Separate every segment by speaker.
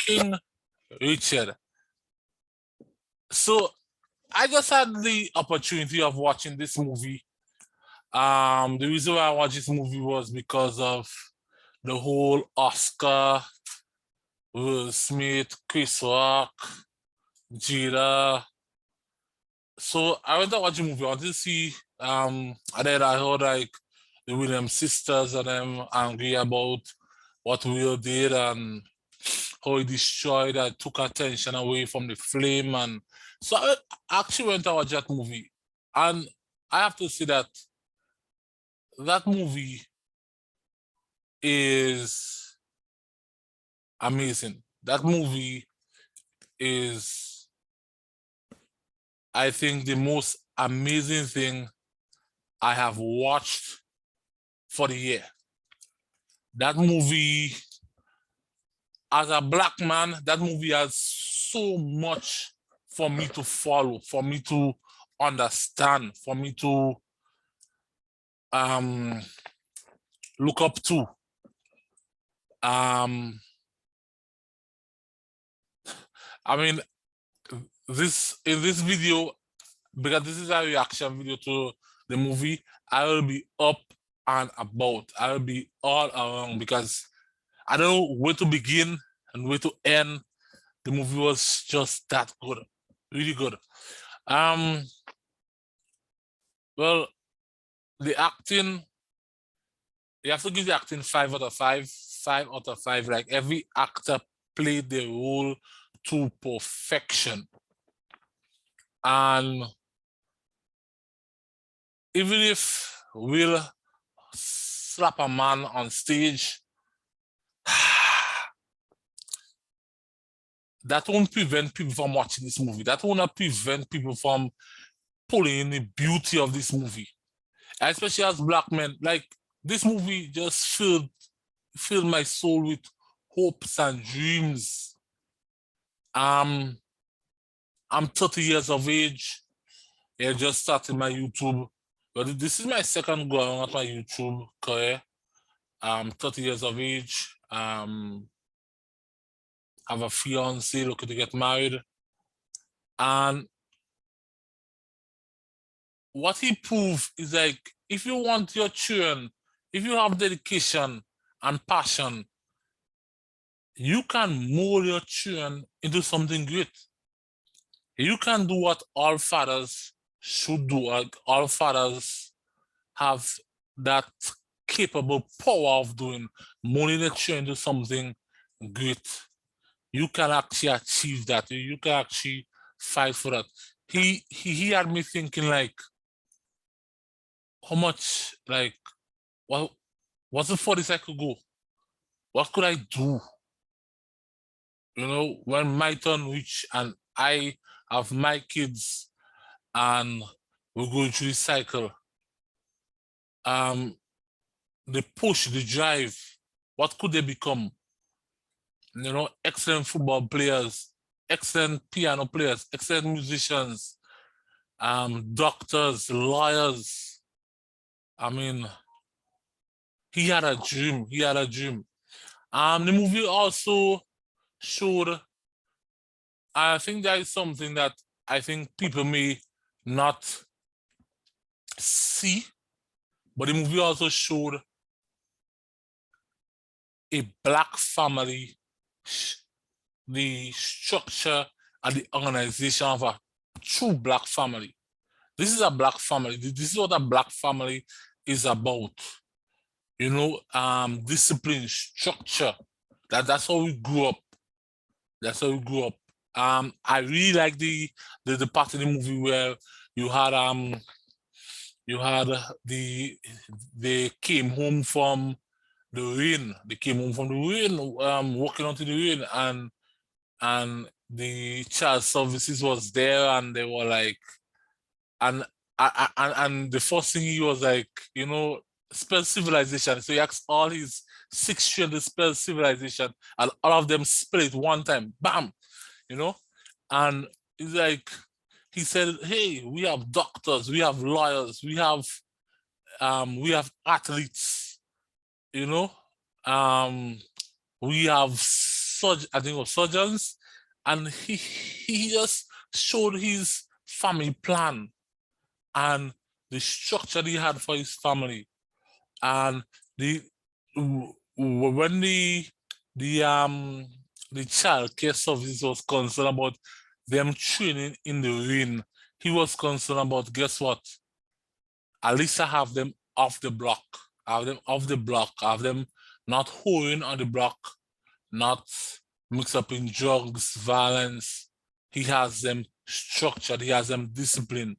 Speaker 1: King Richard. So I just had the opportunity of watching this movie. The reason why I watched this movie was because of the whole Oscar, Will Smith, Chris Rock, Jada. So I went to watch the movie. I wanted to see, and then I heard like the Williams sisters and them angry about what Will did and how he destroyed and took attention away from the flame. And so I actually went to watch that movie. And I have to say that that movie is amazing. That movie is, I think, the most amazing thing I have watched for the year. That movie, as a Black man, that movie has so much for me to follow, for me to understand, for me to look up to. I mean, in this video, because this is a reaction video to the movie, I will be up and about. I will be all around because I don't know where to begin and where to end. The movie was just that good, really good. Well, the acting, you have to give the acting 5 out of 5. 5 out of 5. Like every actor played the role to perfection. And even if Will slap a man on stage, that won't prevent people from watching this movie. That won't prevent people from pulling in the beauty of this movie. Especially as Black men, like this movie just filled my soul with hopes and dreams. I'm 30 years of age. I just started my YouTube. But this is my second go around at my YouTube career. I'm 30 years of age. Have a fiance, looking to get married. And what he proved is like, if you want your children, if you have dedication and passion, you can mold your children into something great. You can do what all fathers should do. Like all fathers have that capable power of doing, molding their children into something great. You can actually achieve that. You can actually fight for that. He had me thinking like, how much, like, what was the furthest I could go? What could I do? You know, when my turn reach and I have my kids and we're going through this cycle, the push, the drive, what could they become? You know, excellent football players, excellent piano players, excellent musicians, doctors, lawyers. I mean, he had a dream. He had a dream. The movie also showed, I think that is something that I think people may not see, but the movie also showed a Black family, the structure and the organization of a true Black family. This is a Black family. This is what a Black family is about. You know, discipline, structure. That's how we grew up. That's how we grew up. I really like the part of the movie where you had they came home from the rain. They came home from the rain, walking onto the rain, and the child services was there, and they were like, and the first thing he was like, you know, spell civilization. So he asked all his 6 children to spell civilization, and all of them spell it one time, bam, you know. And it's like, he said, hey, we have doctors, we have lawyers, we have athletes, you know, we have I think it was surgeons, and he just showed his family plan and the structure he had for his family. And the when the child care service was concerned about them training in the ring, he was concerned about, guess what? At least I have them off the block. I have them off the block. I have them not hoeing on the block, not mixed up in drugs, violence. He has them structured. He has them disciplined.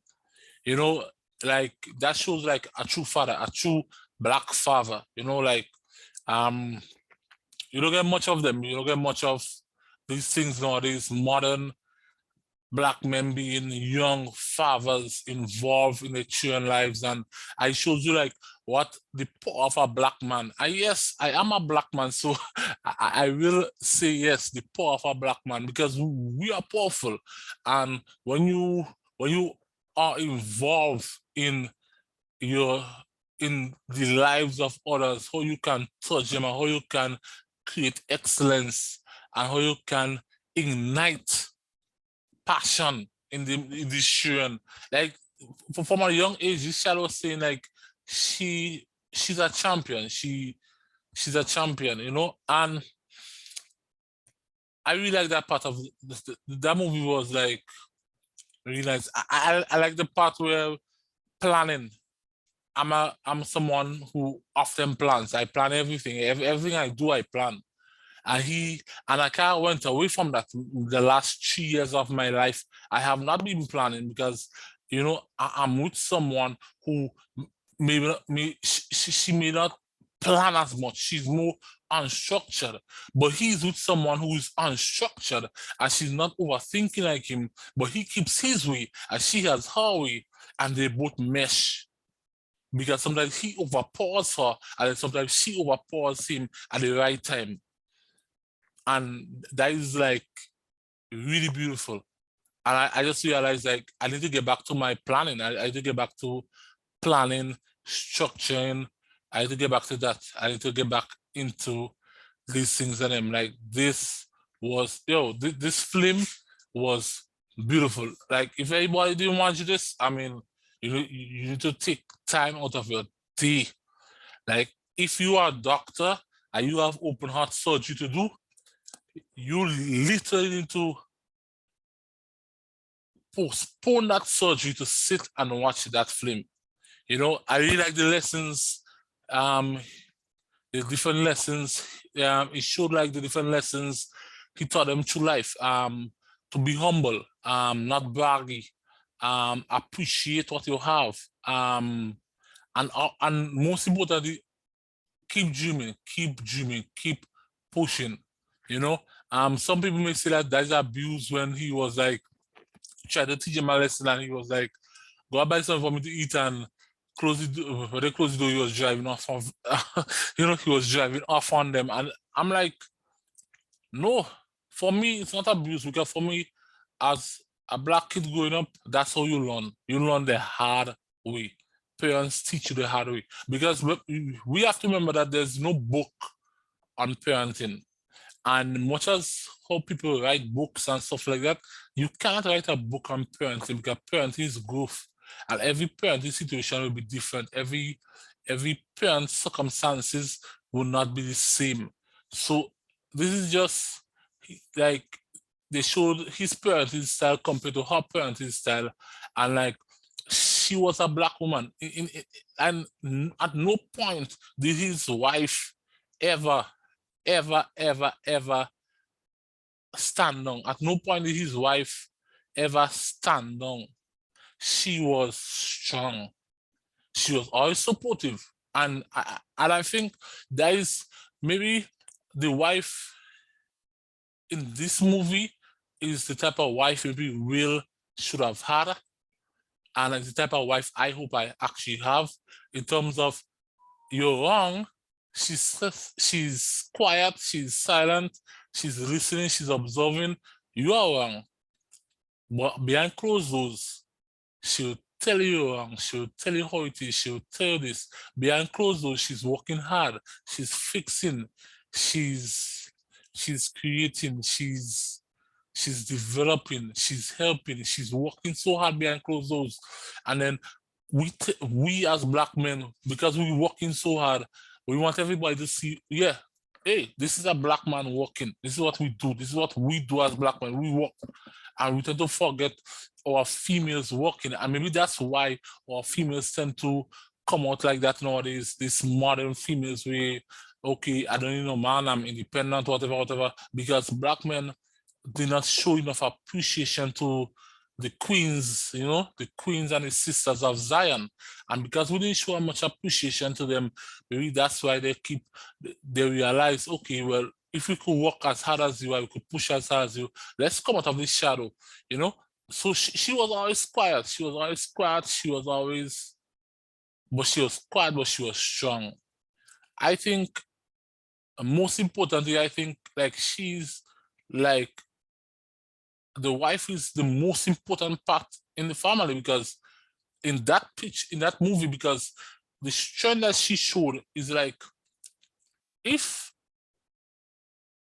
Speaker 1: You know, like that shows like a true father, a true black father. You know, like you don't get much of them. You don't get much of these things nowadays. Modern black men being young fathers involved in their children lives, and I showed you like what the power of a black man. Yes, I am a black man, so I will say yes, the power of a black man, because we are powerful. And when you are involved in your in the lives of others, how you can touch them and how you can create excellence and how you can ignite passion in the children. Like from a young age, this child was saying like she's a champion. She's a champion, you know. And I really like that part of that movie. Was like really nice. I like the part where planning. I'm someone who often plans. I plan everything. Everything I do, I plan. And I kind of went away from that the last 3 years of my life. I have not been planning because, you know, I'm with someone who maybe she may not plan as much. She's more unstructured, but he's with someone who is unstructured and she's not overthinking like him, but he keeps his way and she has her way, and they both mesh. Because sometimes he overpowers her and then sometimes she overpowers him at the right time. And that is like really beautiful. And I just realized like I need to get back to my planning. I need to get back to planning, structuring. I need to get back to that. I need to get back into these things. And I'm like, this was, this film was beautiful. Like if anybody didn't watch this, I mean, you need to take time out of your day. Like if you are a doctor and you have open heart surgery to do, you literally need to postpone that surgery to sit and watch that film. You know, I really like the lessons, the different lessons. It showed like the different lessons he taught them through life. To be humble, not braggy, appreciate what you have, and most importantly, keep dreaming, keep pushing. You know, some people may say that that's abuse when he was like trying to teach him a lesson and he was like, go buy something for me to eat and when they close the door, he was driving off of, he was driving off on them. And I'm like, no, for me, it's not abuse because for me, as a black kid growing up, that's how you learn. You learn the hard way. Parents teach you the hard way because we have to remember that there's no book on parenting. And much as how people write books and stuff like that, you cannot write a book on parenting because parenting is growth. And every parenting situation will be different. Every parent's circumstances will not be the same. So this is just like they showed his parenting style compared to her parenting style. And like she was a black woman. And at no point did his wife ever stand down. At no point did his wife ever stand down. She was strong. She was always supportive. And I think that is maybe the wife in this movie is the type of wife maybe Will should have had. And it's the type of wife I hope I actually have in terms of you're wrong. She's quiet, she's silent, she's listening, she's observing. You are wrong. But behind closed doors, she'll tell you you're wrong. She'll tell you how it is. She'll tell you this. Behind closed doors, she's working hard. She's fixing. She's she's creating, she's developing, she's helping, she's working so hard behind closed doors. And then we as Black men, because we're working so hard, we want everybody to see, yeah, hey, this is a Black man working. This is what we do. This is what we do as Black men. We work. And we tend to forget our females working. And maybe that's why our females tend to come out like that nowadays. This modern females way, okay, I don't need no man, I'm independent, whatever, whatever. Because Black men did not show enough appreciation to the queens, the queens and the sisters of Zion. And because we didn't show much appreciation to them, maybe that's why they realize, okay, well, if we could work as hard as you are, we could push as hard as you, let's come out of this shadow, So she was always quiet. She was always quiet. But she was quiet, but she was strong. I think, most importantly, I think like she's like, the wife is the most important part in the family, because in that movie, because the strength that she showed is like, if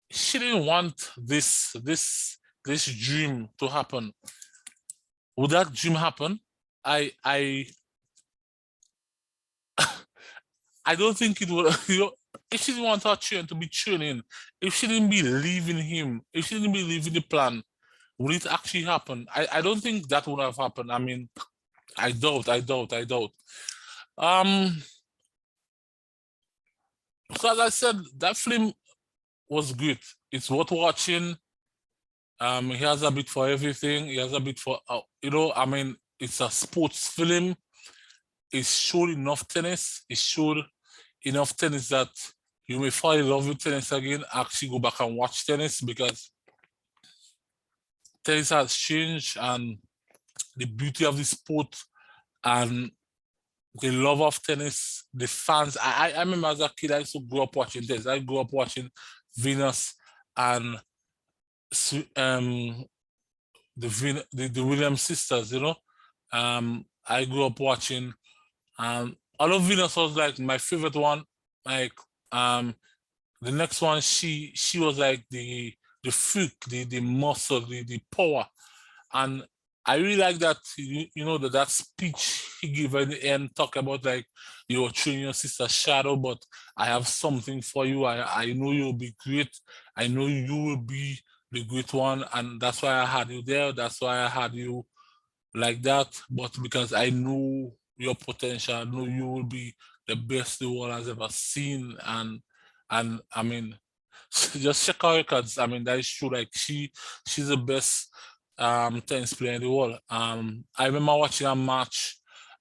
Speaker 1: she didn't want this dream to happen, would that dream happen? I don't think it would. If she didn't want her children to be training, if she didn't believe in him, if she didn't believe in the plan, would it actually happen? I don't think that would have happened. I mean, I doubt. So as I said, that film was good. It's worth watching. He has a bit for everything. He has a bit for, I mean, it's a sports film. It showed enough tennis. It showed enough tennis that you may fall in love with tennis again, actually go back and watch tennis, because tennis has changed, and the beauty of the sport and the love of tennis, the fans. I remember as a kid, I used to grow up watching tennis. I grew up watching Venus and the Williams sisters, I grew up watching, although Venus was like my favorite one, like the next one, she was like the freak, the muscle, the power. And I really like that, that speech he gave at the end, talk about like, you're training your sister shadow, but I have something for you. I know you'll be great. I know you will be the great one. And that's why I had you there. That's why I had you like that. But because I know your potential, I know you will be the best the world has ever seen. And I mean, just check her records. I mean, that is true. Like she's the best tennis player in the world. I remember watching a match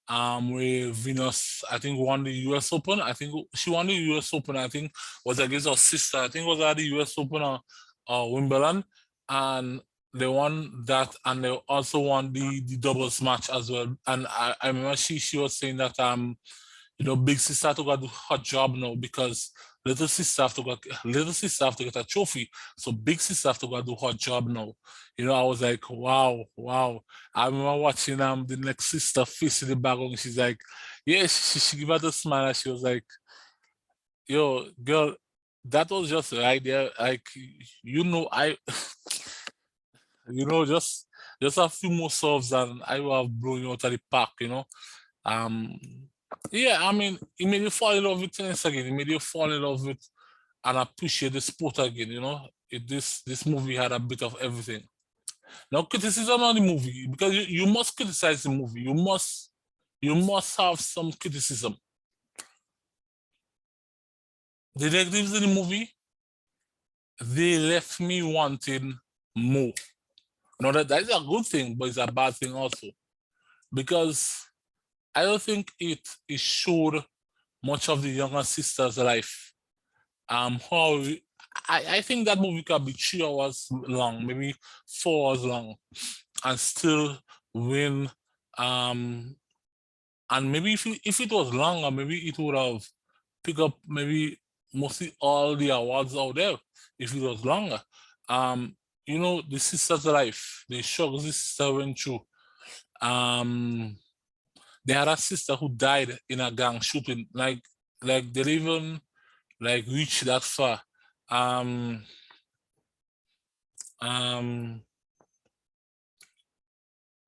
Speaker 1: where Venus, I think, won the US Open. I think she won the US Open, I think was against her sister. I think it was at the US Open or Wimbledon. And they won that, and they also won the doubles match as well. And I remember she was saying that big sister have to go do her job now, because little sister have to get a trophy. So big sister have to go do her job now. I was like, wow. I remember watching the next sister face in the background. She's like, yeah, she gave her the smile, and she was like, yo, girl, that was just right there. Like, I just a few more serves and I will have blown you out of the park, Um, yeah, I mean, it made you fall in love with tennis again. It made you fall in love with and appreciate the sport again. This movie had a bit of everything. Now, criticism on the movie, because you must criticize the movie. You must have some criticism. The negatives in the movie, they left me wanting more. Now that is a good thing, but it's a bad thing also, because I don't think it showed much of the younger sister's life. How I think that movie could be 3 hours long, maybe 4 hours long, and still win. And maybe if it was longer, maybe it would have picked up maybe mostly all the awards out there if it was longer. The sister's life, the struggles the sister went through. They had a sister who died in a gang shooting. Like they didn't even like reach that far. You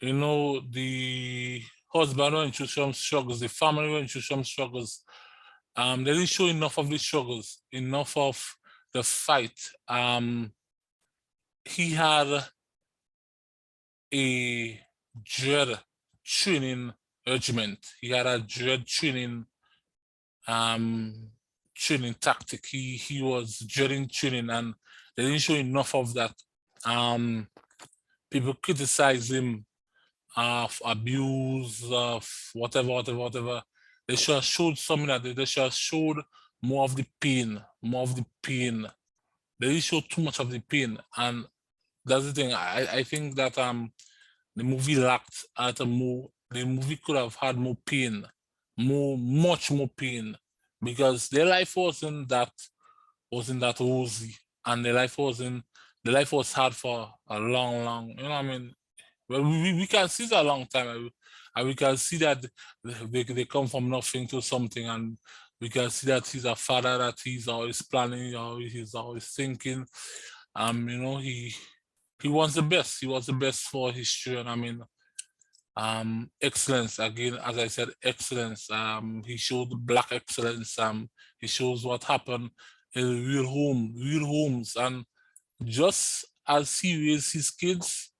Speaker 1: know, the husband went through some struggles, the family went through some struggles. They didn't show enough of the struggles, enough of the fight. He had a dread training regiment. He had a dread um, training tactic. He was dreading training, and they didn't show enough of that. People criticize him of abuse, of whatever. They should have showed something that they should have showed more of the pain, more of the pain. They didn't show too much of the pain, and that's the thing. I think that the movie lacked at a more. The movie could have had more pain, much more pain, because their life wasn't that rosy, and the life was hard for a long, you know what I mean? Well, we can see that a long time, and we can see that they come from nothing to something, and we can see that he's a father, that he's always planning, he's always thinking. You know, he wants the best. He wants the best for his children. I mean, excellence again, as I said, excellence. He showed black excellence. He shows what happened in real homes, and just as he raised his kids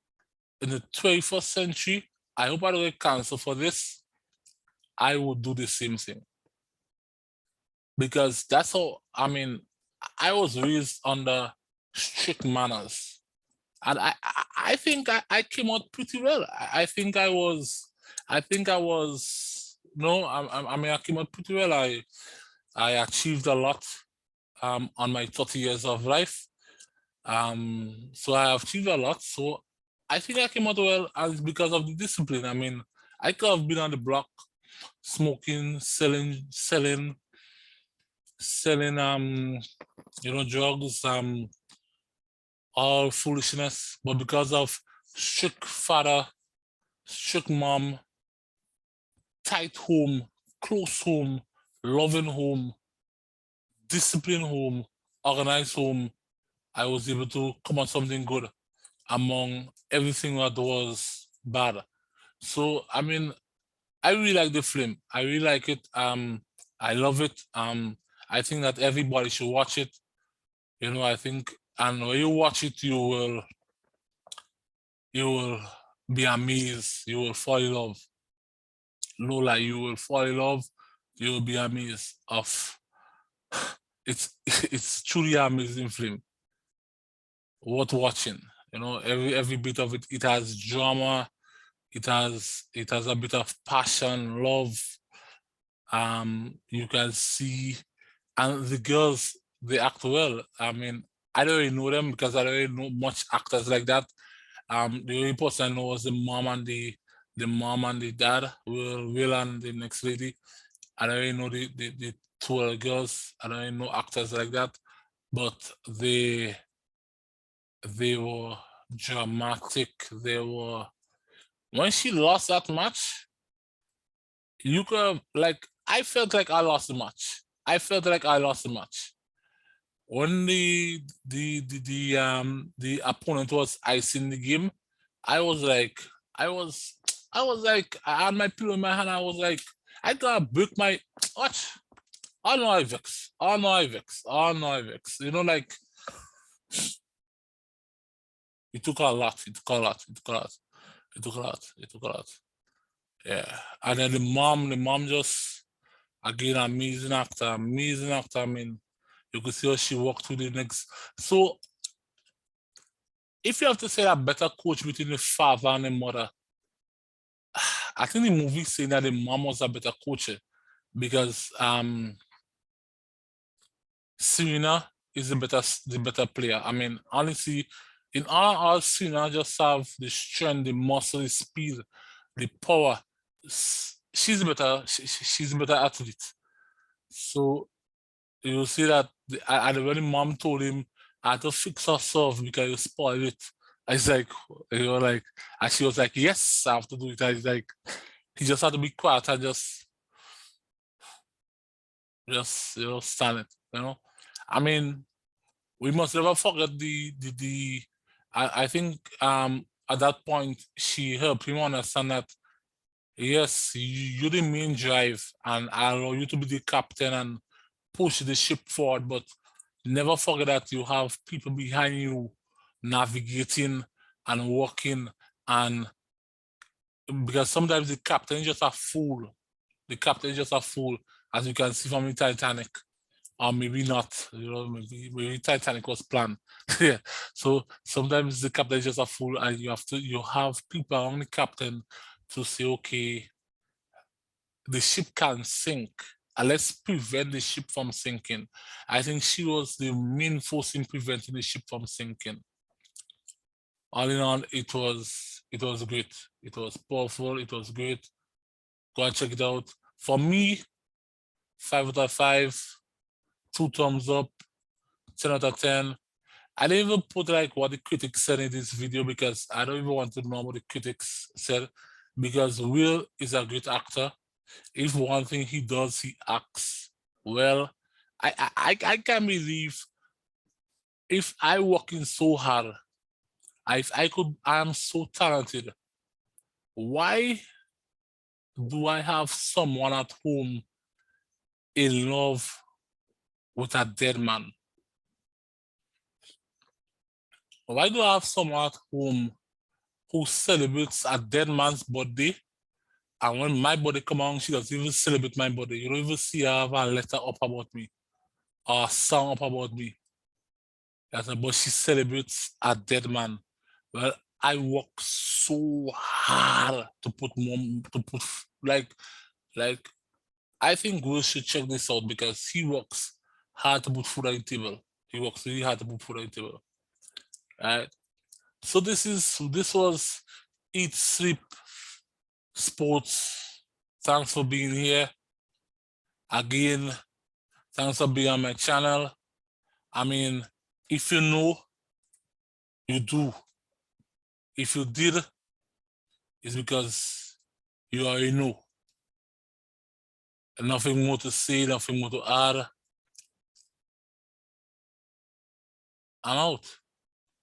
Speaker 1: in the 21st century, I hope I don't get cancer for this. I would do the same thing, because that's how, I mean, I was raised under strict manners, and I think I came out pretty well. I think I was no, I mean, I came out pretty well. I achieved a lot on my 30 years of life. So I have achieved a lot. So I think I came out well, as because of the discipline. I mean, I could have been on the block smoking, selling you know, drugs, all foolishness, but because of strict father, strict mom, tight home, close home, loving home, disciplined home, organized home, I was able to come out something good among everything that was bad. So I mean, I really like the film. I really like it. I love it. I think that everybody should watch it. You know, I think, and when you watch it, you will be amazed. You will fall in love. No lie, you will fall in love. You will be amazed of it's it's truly amazing film. Worth watching. You know, every bit of it. It has drama. It has a bit of passion, love. You can see, and the girls, they act well. I mean, I don't really know them because I don't really know much actors like that. The only person I know was the mom and the dad, Will and the next lady. I don't really know the two other girls. I don't really know actors like that, but they were dramatic. They were, when she lost that match, you could have, like, I felt like I lost the match. I felt like I lost the match. When the opponent was icing the game, I was like, I was like, I had my pillow in my hand. I was like, I gotta break my watch. Oh no, I vex. Oh no, I vex. Oh no, I vex. You know, like, it took a lot. It took a lot. It took a lot. It took a lot. It took a lot. Yeah. And then the mom just, again, amazing actor, amazing actor. I mean, you could see how she walked through the next. So if you have to say a better coach between the father and the mother, I think the movie saying that the mom was a better coach, because Serena is the better player. I mean, honestly, in all Serena just have the strength, the muscle, the speed, the power. She's better. She's a better athlete. So you see that and when the mom told him I had to fix her serve because you spoiled it. I was like, you know, like, and she was like, yes, I have to do it. I was like, he just had to be quiet and just you know, stand it. You know, I mean, we must never forget I think at that point she helped him understand that yes, you're the main drive, and I allow you to be the captain and push the ship forward, but never forget that you have people behind you navigating and working, and because sometimes the captain is just a fool. The captain is just a fool, as you can see from the Titanic. Or maybe not, maybe Titanic was planned. Yeah. So sometimes the captain is just a fool, and you have people around the captain to say, okay, the ship can sink, and let's prevent the ship from sinking. I think she was the main force in preventing the ship from sinking. All in all, it was great. It was powerful. It was great. Go and check it out. For me, 5 out of 5, 2 thumbs up, 10 out of 10. I didn't even put like what the critics said in this video because I don't even want to know what the critics said, because Will is a great actor. If one thing he does, he acts well. I can't believe, if I working so hard, if I could, I am so talented. Why do I have someone at home in love with a dead man? Why do I have someone at home who celebrates a dead man's birthday, and when my birthday come on, she doesn't even celebrate my birthday? You don't even see her have a letter up about me or a song up about me. But she celebrates a dead man. Well, I work so hard to put like I think we should check this out, because he works hard to put food on the table. He works really hard to put food on the table. Right. So this was Eat Sleep Sports. Thanks for being here. Again, thanks for being on my channel. I mean, if you know, you do. If you did, it's because you already know. And nothing more to say, nothing more to add. I'm out.